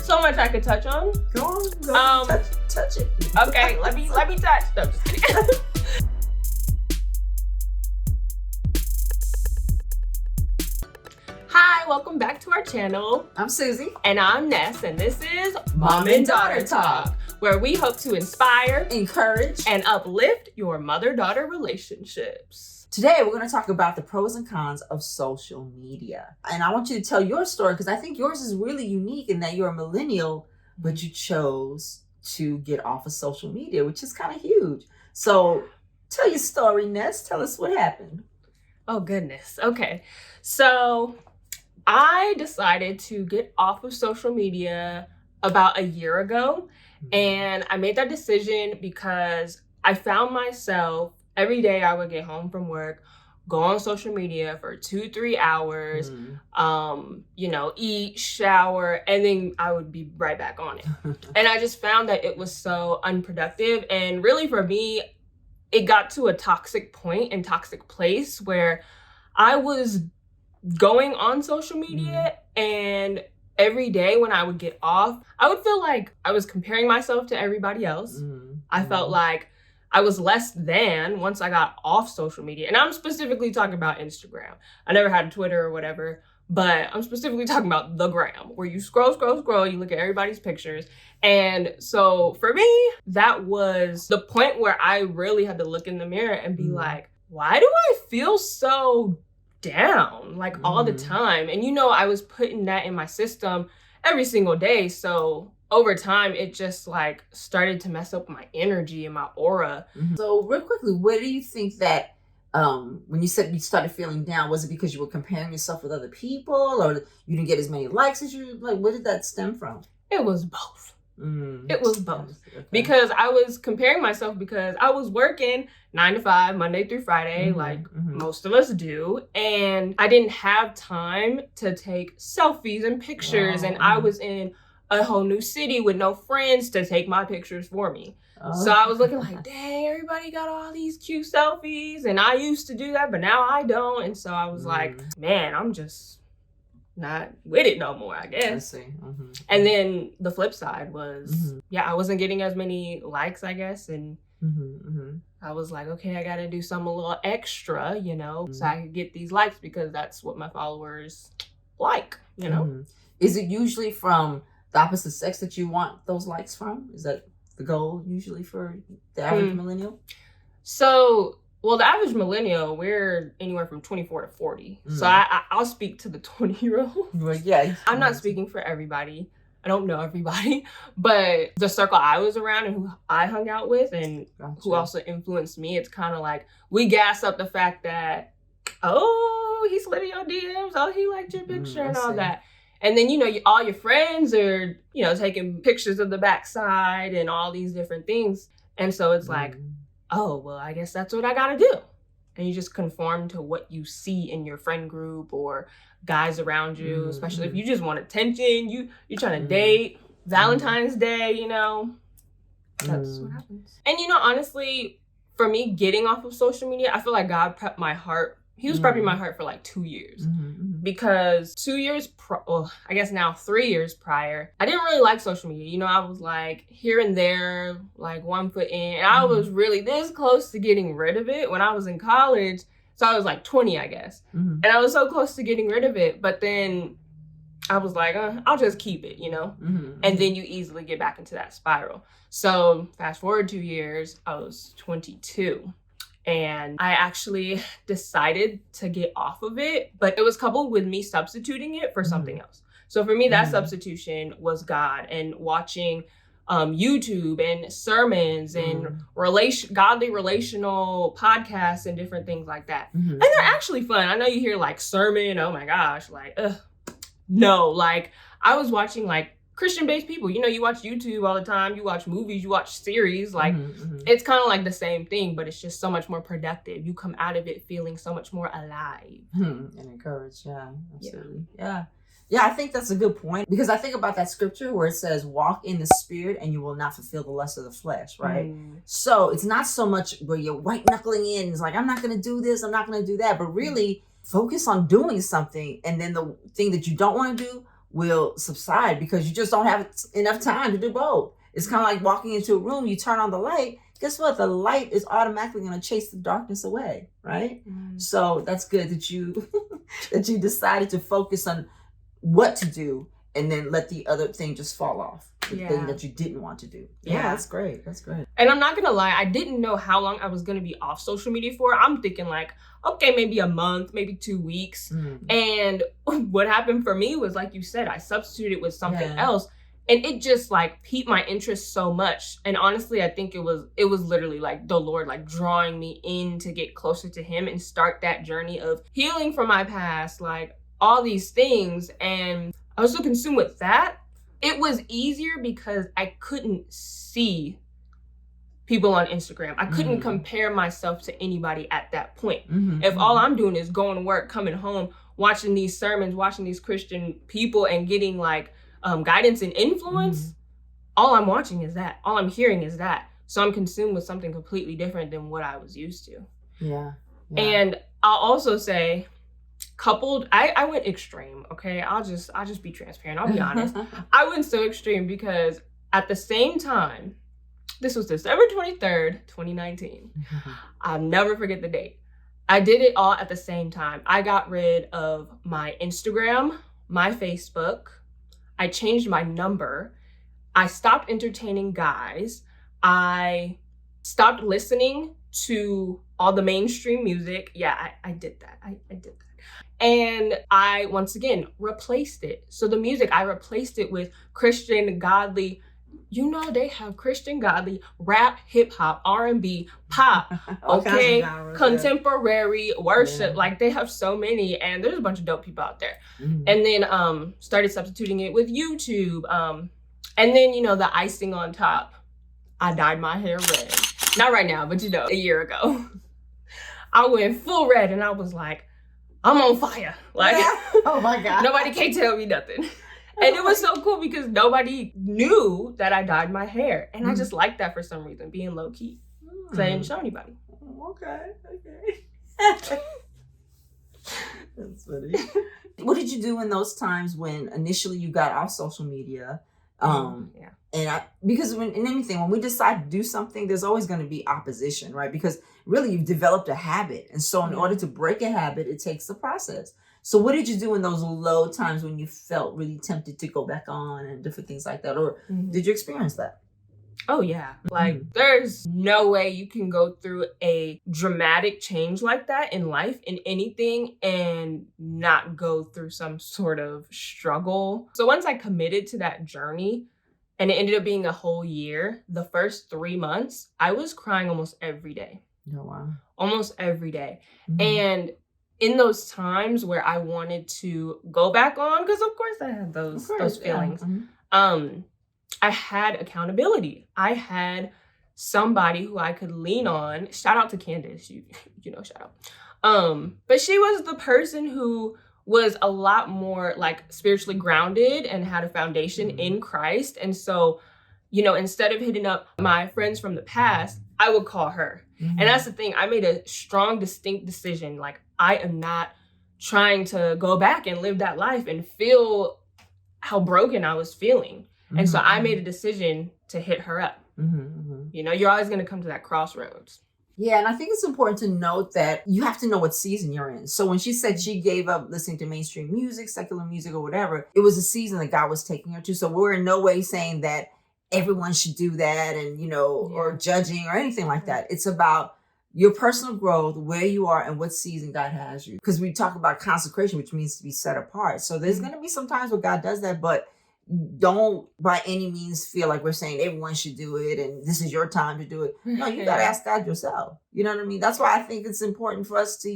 so much I could touch on. Go on, touch it. Okay, let me touch. No, I'm just kidding. Hi, welcome back to our channel. I'm Susie. And I'm Ness, and this is Mom and Daughter Talk, where we hope to inspire, encourage, and uplift your mother-daughter relationships. Today, we're going to talk about the pros and cons of social media. And I want you to tell your story because I think yours is really unique in that you're a millennial, but you chose to get off of social media, which is kind of huge. So tell your story, Ness. Tell us what happened. Oh, goodness. Okay. So I decided to get off of social media about a year ago. And I made that decision because I found myself every day I would get home from work, go on social media for 2-3 hours, eat, shower, and then I would be right back on it. And I just found that it was so unproductive. And really for me, it got to a toxic point and toxic place where I was going on social media and every day when I would get off, I would feel like I was comparing myself to everybody else. I felt like I was less than once I got off social media. And I'm specifically talking about Instagram. I never had Twitter or whatever, but I'm specifically talking about the gram, where you scroll, you look at everybody's pictures. And so for me, that was the point where I really had to look in the mirror and be like, why do I feel so down like all the time? And I was putting that in my system every single day. So over time, it just like started to mess up my energy and my aura. So real quickly, where do you think that when you said you started feeling down, was it because you were comparing yourself with other people or you didn't get as many likes as you like? Where did that stem from? It was both. It was both. Okay. Because I was comparing myself because I was working 9 to 5, Monday through Friday, like most of us do. And I didn't have time to take selfies and pictures. And I was in a whole new city with no friends to take my pictures for me. So I was looking like, dang, everybody got all these cute selfies. And I used to do that, but now I don't. And so I was like, man, I'm just not with it no more, I guess. I see. And then the flip side was, I wasn't getting as many likes, I guess. And I was like, okay, I got to do something a little extra, so I could get these likes because that's what my followers like, Is it usually from the opposite sex that you want those likes from? Is that the goal usually for the average millennial? So, well, the average millennial, we're anywhere from 24 to 40. So I'll speak to the 20-year-old. Well, yeah. I'm not speaking for everybody. I don't know everybody, but the circle I was around and who I hung out with and who also influenced me, it's kind of like we gas up the fact that, oh, he slid in your DMs, oh, he liked your picture and all that. And then, all your friends are, taking pictures of the backside and all these different things. And so it's like, oh, well, I guess that's what I got to do. And you just conform to what you see in your friend group or guys around you, especially if you just want attention, you're trying to date, Valentine's Day, that's what happens. And, honestly, for me getting off of social media, I feel like God prepped my heart. He was prepping my heart for like 2 years because 2 years, I guess now 3 years prior, I didn't really like social media. I was like here and there, like 1 foot in. And I was really this close to getting rid of it when I was in college. So I was like 20, I guess. And I was so close to getting rid of it. But then I was like, I'll just keep it, And then you easily get back into that spiral. So fast forward 2 years, I was 22. And I actually decided to get off of it, but it was coupled with me substituting it for something else. So for me, that substitution was God and watching YouTube and sermons and godly relational podcasts and different things like that. And they're actually fun. I know you hear like sermon, oh my gosh, like, no, like I was watching like Christian-based people, you watch YouTube all the time, you watch movies, you watch series, like it's kind of like the same thing, but it's just so much more productive. You come out of it feeling so much more alive. And encouraged, yeah, absolutely. Yeah, I think that's a good point because I think about that scripture where it says, walk in the spirit and you will not fulfill the lust of the flesh, right? So it's not so much where you're white knuckling in, it's like, I'm not going to do this, I'm not going to do that, but really focus on doing something and then the thing that you don't want to do, will subside because you just don't have enough time to do both. It's kind of like walking into a room, you turn on the light. Guess what? The light is automatically going to chase the darkness away, right? So that's good that you that you decided to focus on what to do and then let the other thing just fall off. The thing that you didn't want to do. Yeah, that's great. That's great. And I'm not gonna lie, I didn't know how long I was gonna be off social media for. I'm thinking like, okay, maybe a month, maybe 2 weeks. And what happened for me was, like you said, I substituted with something else. And it just like piqued my interest so much. And honestly, I think it was literally like the Lord like drawing me in to get closer to him and start that journey of healing from my past, like all these things. And I was so consumed with that. It was easier because I couldn't see people on Instagram. I couldn't compare myself to anybody at that point. If all I'm doing is going to work, coming home, watching these sermons, watching these Christian people and getting like guidance and influence, all I'm watching is that. All I'm hearing is that. So I'm consumed with something completely different than what I was used to. Yeah. And I'll also say, I went extreme, okay? I'll just be transparent. I'll be honest. I went so extreme because at the same time, this was December 23rd, 2019. I'll never forget the date. I did it all at the same time. I got rid of my Instagram, my Facebook. I changed my number. I stopped entertaining guys. I stopped listening to all the mainstream music. Yeah, I did that. I did that. And I, once again, replaced it. So the music, I replaced it with Christian, godly, they have Christian, godly, rap, hip hop, R&B, pop, okay, genres, contemporary, worship. Like they have so many, and there's a bunch of dope people out there. And then started substituting it with YouTube. And then, the icing on top, I dyed my hair red. Not right now, but a year ago. I went full red and I was like, I'm on fire. Like, oh my God. Nobody can tell me nothing. And it was so cool because nobody knew that I dyed my hair. And I just liked that for some reason, being low key. Because I didn't show anybody. Okay. That's funny. What did you do in those times when initially you got off social media? Because in anything, when we decide to do something, there's always going to be opposition, right? Because really you've developed a habit. And so in order to break a habit, it takes a process. So what did you do in those low times when you felt really tempted to go back on and different things like that? Or did you experience that? Oh, yeah. Like, there's no way you can go through a dramatic change like that in life, in anything, and not go through some sort of struggle. So once I committed to that journey, and it ended up being a whole year, the first 3 months, I was crying almost every day. Oh, wow. Almost every day. And in those times where I wanted to go back on, because of course I had those feelings, I had accountability. I had somebody who I could lean on. Shout out to Candace, shout out. But she was the person who was a lot more like spiritually grounded and had a foundation in Christ. And so, instead of hitting up my friends from the past, I would call her. And that's the thing. I made a strong, distinct decision. Like, I am not trying to go back and live that life and feel how broken I was feeling. And so I made a decision to hit her up. You're always going to come to that crossroads. Yeah, and I think it's important to note that you have to know what season you're in. So when she said she gave up listening to mainstream music, secular music or whatever, it was a season that God was taking her to. So we're in no way saying that everyone should do that and, or judging or anything like that. It's about your personal growth, where you are and what season God has you. Because we talk about consecration, which means to be set apart. So there's going to be some times where God does that, but don't by any means feel like we're saying everyone should do it and this is your time to do it. No, you got to ask God yourself. You know what I mean? That's why I think it's important for us to,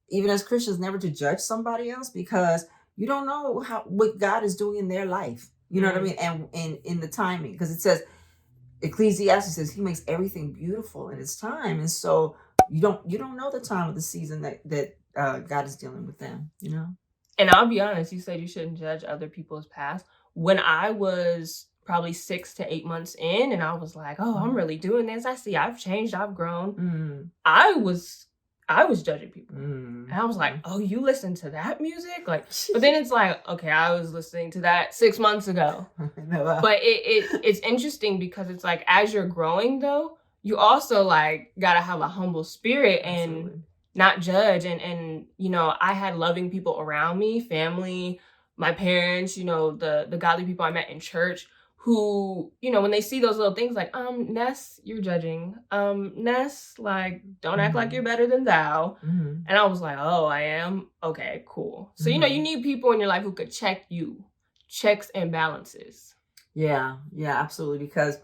even as Christians, never to judge somebody else, because you don't know what God is doing in their life. You know what I mean? And in the timing, because it says, Ecclesiastes says he makes everything beautiful in its time. And so you don't know the time of the season that God is dealing with them, And I'll be honest, you said you shouldn't judge other people's past. When I was probably 6 to 8 months in and I was like, oh, I'm really doing this. I see I've changed, I've grown. I I was judging people. Mm. And I was like, oh, you listen to that music? Like, but then it's like, okay, I was listening to that 6 months ago. But it's interesting because it's like, as you're growing though, you also like gotta have a humble spirit and not judge. And you know, I had loving people around me, family, my parents, you know, the godly people I met in church, who, you know, when they see those little things like, Ness, you're judging. Ness, like, don't act like you're better than thou. And I was like, oh, I am? Okay, cool. So, you know, you need people in your life who could check you, checks and balances. Yeah, absolutely. Because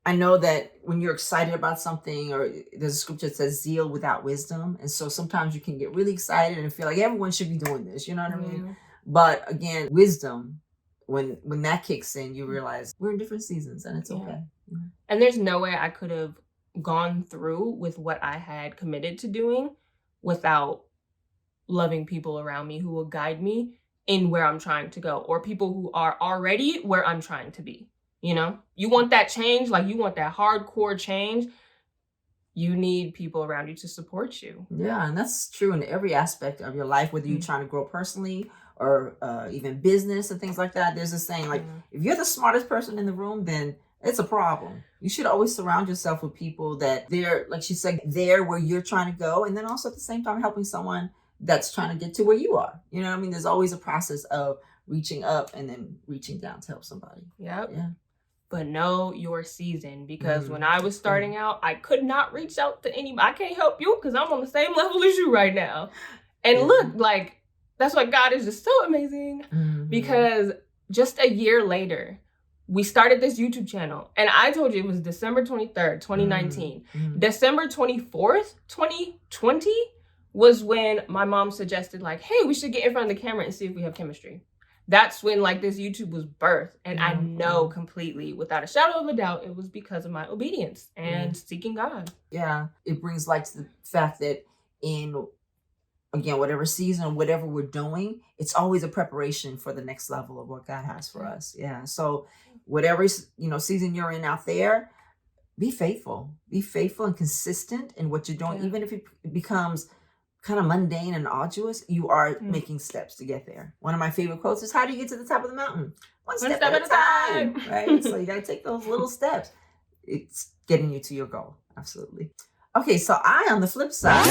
I know that when you're excited about something, or there's a scripture that says zeal without wisdom. And so sometimes you can get really excited and feel like everyone should be doing this. You know what I mean? But again, wisdom, when that kicks in, you realize we're in different seasons and it's okay. And there's no way I could have gone through with what I had committed to doing without loving people around me who will guide me in where I'm trying to go, or people who are already where I'm trying to be. You know, you want that change, like you want that hardcore change. You need people around you to support you. Yeah, and that's true in every aspect of your life, whether you're trying to grow personally or even business and things like that. There's this saying, like, if you're the smartest person in the room, then it's a problem. You should always surround yourself with people that they're, like she said, there where you're trying to go. And then also at the same time, helping someone that's trying to get to where you are. You know what I mean? There's always a process of reaching up and then reaching down to help somebody. Yep. Yeah. But know your season, because when I was starting out, I could not reach out to anybody. I can't help you because I'm on the same level as you right now. And look, like, that's why God is just so amazing, because just a year later, we started this YouTube channel. And I told you it was December 23rd, 2019. December 24th, 2020 was when my mom suggested, like, hey, we should get in front of the camera and see if we have chemistry. That's when, like, this YouTube was birthed. And I know completely, without a shadow of a doubt, it was because of my obedience and seeking God. Yeah, it brings light to the fact that in, again, whatever season or whatever we're doing, it's always a preparation for the next level of what God has for us. Yeah. So whatever, season you're in out there, be faithful and consistent in what you're doing. Even if it becomes kind of mundane and arduous, you are making steps to get there. One of my favorite quotes is, how do you get to the top of the mountain? One step at a time. Right? So you got to take those little steps. It's getting you to your goal. Absolutely. Okay, so I, on the flip side,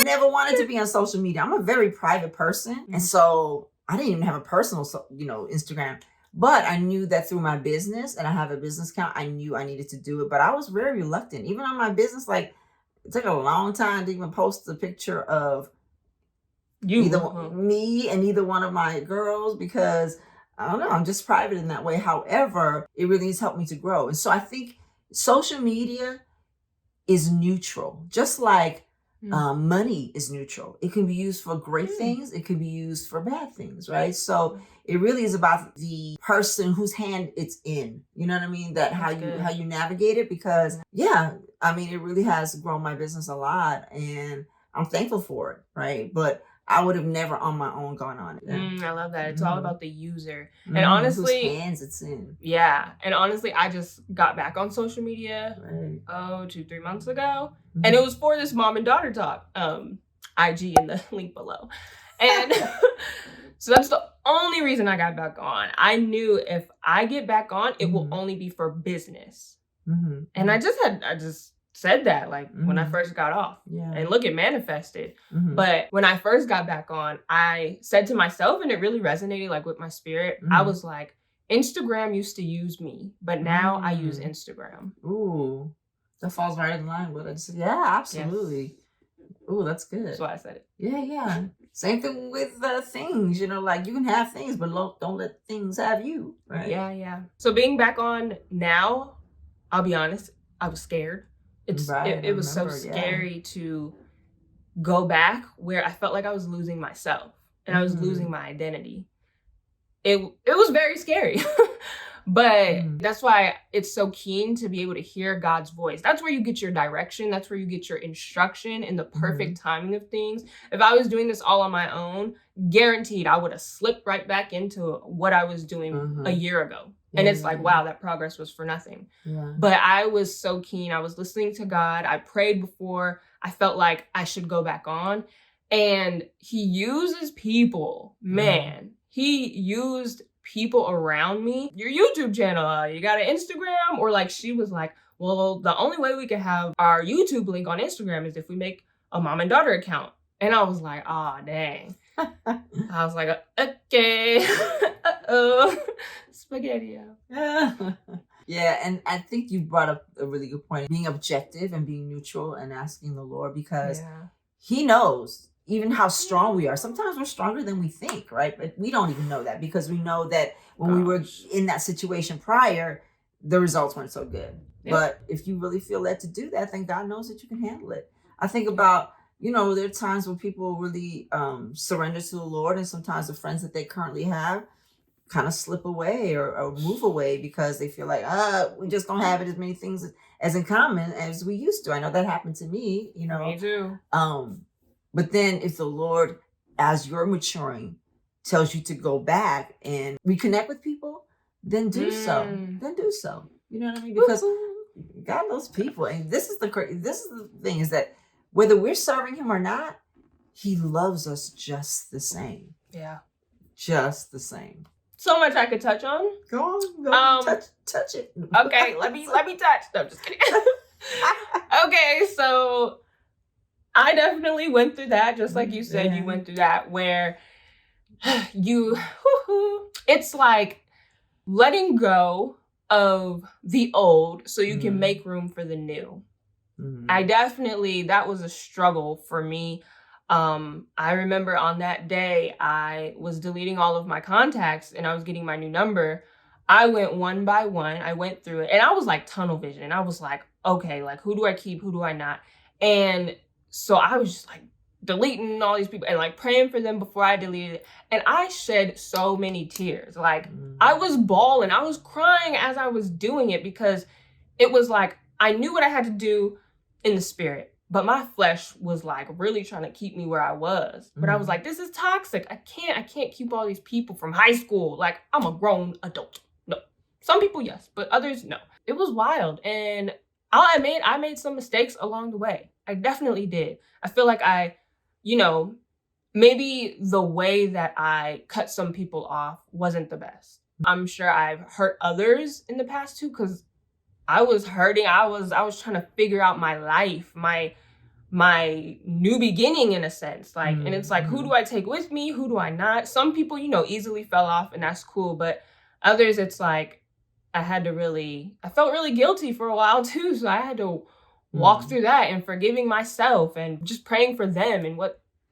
never wanted to be on social media. I'm a very private person. And so I didn't even have a personal, Instagram. But I knew that through my business, and I have a business account, I knew I needed to do it. But I was very reluctant. Even on my business, like, it took a long time to even post a picture of either me and either one of my girls, because I don't know, I'm just private in that way. However, it really has helped me to grow. And so I think social media is neutral, just like money is neutral. It can be used for great things. It can be used for bad things, right? So it really is about the person whose hand it's in. You know what I mean? That how you navigate it, because it really has grown my business a lot, and I'm thankful for it, right? But I would have never on my own gone on it. I love that. It's all about the user. And honestly, whose hands it's in. Yeah. And honestly, I just got back on social media 2-3 months ago. And it was for this mom and daughter talk. IG in the link below. And so that's the only reason I got back on. I knew if I get back on, it will only be for business. And I just said that, like, when I first got off. And look, it manifested. But when I first got back on, I said to myself, and it really resonated, like, with my spirit, I was like, Instagram used to use me, but now I use Instagram. Ooh, that falls right in line with it. Yeah, absolutely. Yes. Ooh, that's good. That's why I said it. Yeah. Same thing with things, like, you can have things, but don't let things have you, right? Yeah. So being back on now, I'll be honest, I was scared. It was so scary to go back where I felt like I was losing myself and I was losing my identity. It was very scary. But that's why it's so keen to be able to hear God's voice. That's where you get your direction. That's where you get your instruction and the perfect timing of things. If I was doing this all on my own, guaranteed I would have slipped right back into what I was doing a year ago. And it's like, wow, that progress was for nothing. Yeah. But I was so keen. I was listening to God. I prayed before. I felt like I should go back on. And he uses people, man. He used people around me. Your YouTube channel, you got an Instagram? Or like, she was like, well, the only way we can have our YouTube link on Instagram is if we make a mom and daughter account. And I was like, oh, dang. I was like, okay. Uh-oh. Spaghetti. Yeah, and I think you brought up a really good point. Being objective and being neutral and asking the Lord, because he knows even how strong we are. Sometimes we're stronger than we think, right? But we don't even know that, because we know that when we were in that situation prior, the results weren't so good. Yep. But if you really feel led to do that, then God knows that you can handle it. I think about, there are times when people really surrender to the Lord, and sometimes the friends that they currently have kind of slip away or move away because they feel like, we just don't have it as many things as in common as we used to. I know that happened to me, Me too. But then if the Lord, as you're maturing, tells you to go back and reconnect with people, then do so. Then do so. You know what I mean? Because God knows people. And this is the thing, is that whether we're serving him or not, he loves us just the same. Yeah. Just the same. So much I could touch on. Go on. Touch it. Okay, let me touch. No, I'm just kidding. Okay, so I definitely went through that, just like you said, you went through that, where it's like letting go of the old so you can make room for the new. That was a struggle for me. I remember on that day, I was deleting all of my contacts and I was getting my new number. I went one by one. I went through it and I was like tunnel vision. I was like, okay, like who do I keep? Who do I not? And so I was just like deleting all these people and like praying for them before I deleted it. And I shed so many tears. Like I was bawling. I was crying as I was doing it, because it was like, I knew what I had to do in the spirit, but my flesh was like really trying to keep me where I was. But I was like, this is toxic. I can't keep all these people from high school. Like, I'm a grown adult. No. Some people, yes, but others, no. It was wild. And I made some mistakes along the way. I definitely did. I feel like maybe the way that I cut some people off wasn't the best. I'm sure I've hurt others in the past too, because I was hurting. I was trying to figure out my life, my new beginning in a sense. Like, and it's like, who do I take with me? Who do I not? Some people, easily fell off and that's cool. But others, it's like, I felt really guilty for a while too. So I had to walk through that and forgiving myself and just praying for them and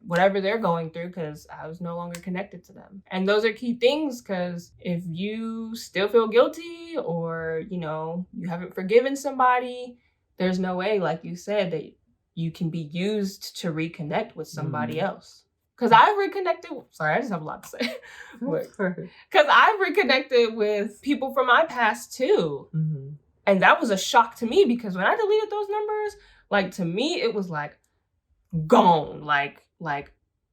whatever they're going through, because I was no longer connected to them. And those are key things, because if you still feel guilty or, you haven't forgiven somebody, there's no way, like you said, that you can be used to reconnect with somebody else. Because I've reconnected, sorry, I just have a lot to say. Because I've reconnected with people from my past too. And that was a shock to me, because when I deleted those numbers, like to me, it was like gone. Like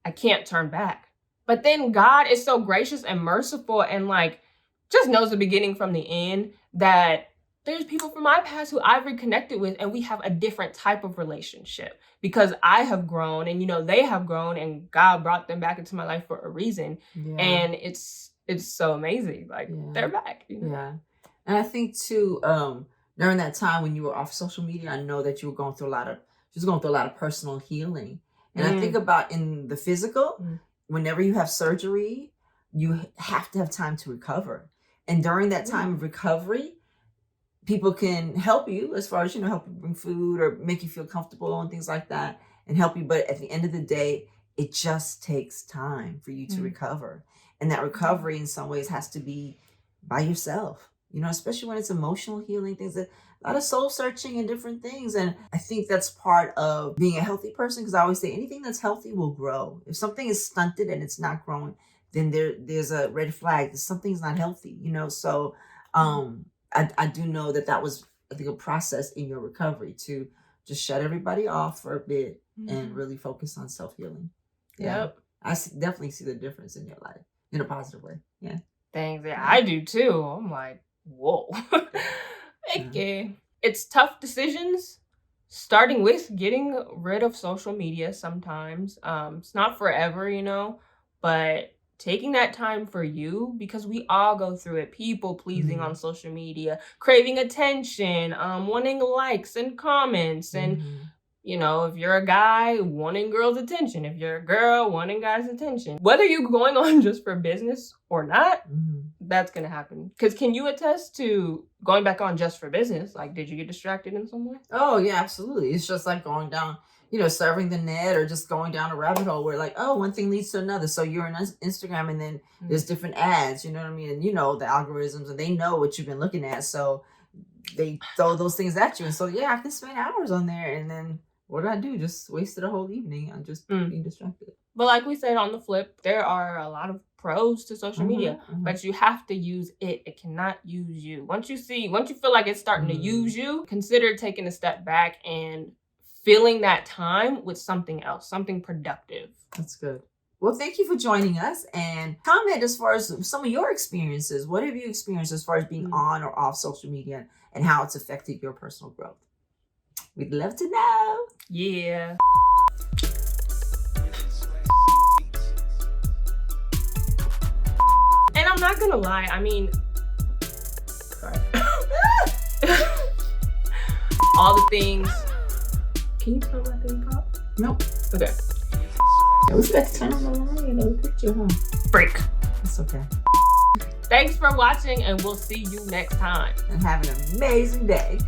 I can't turn back. But then God is so gracious and merciful and like just knows the beginning from the end, that there's people from my past who I've reconnected with and we have a different type of relationship, because I have grown and they have grown and God brought them back into my life for a reason. And it's so amazing. Like they're back. Yeah. And I think too, during that time when you were off social media, I know that you were going through a lot of personal healing. And I think about in the physical, whenever you have surgery, you have to have time to recover. And during that time of recovery, people can help you as far as, help you bring food or make you feel comfortable and things like that and help you. But at the end of the day, it just takes time for you to recover. And that recovery in some ways has to be by yourself, especially when it's emotional healing, things that a lot of soul searching and different things. And I think that's part of being a healthy person, because I always say anything that's healthy will grow. If something is stunted and it's not growing, then there's a red flag that something's not healthy, So I do know that was, I think, a process in your recovery to just shut everybody off for a bit and really focus on self-healing. Yep. I definitely see the difference in your life in a positive way. Yeah. Thanks. Yeah, I do too. I'm like, whoa. Okay. It's tough decisions, starting with getting rid of social media sometimes. It's not forever, you know, but taking that time for you, because we all go through it. People pleasing on social media, craving attention, wanting likes and comments, and you know, if you're a guy, wanting girls' attention. If you're a girl, wanting guys' attention. Whether you're going on just for business or not, that's going to happen. Because can you attest to going back on just for business? Like, did you get distracted in some way? Oh, yeah, absolutely. It's just like going down, you know, surfing the net or just going down a rabbit hole where like, oh, one thing leads to another. So you're on Instagram and then there's different ads, you know what I mean? And you know, the algorithms, and they know what you've been looking at. So they throw those things at you. And so, yeah, I can spend hours on there. And then what did I do? Just wasted a whole evening on just being distracted. But like we said on the flip, there are a lot of pros to social media, but you have to use it. It cannot use you. Once you feel like it's starting to use you, consider taking a step back and filling that time with something else, something productive. That's good. Well, thank you for joining us, and comment as far as some of your experiences. What have you experienced as far as being on or off social media and how it's affected your personal growth? We'd love to know. Yeah. And I'm not gonna lie, I mean, sorry. All the things. Can you tell that thing pop? Nope. Okay. We forgot to turn on the light and the picture, huh? Break. It's okay. Thanks for watching, and we'll see you next time. And have an amazing day.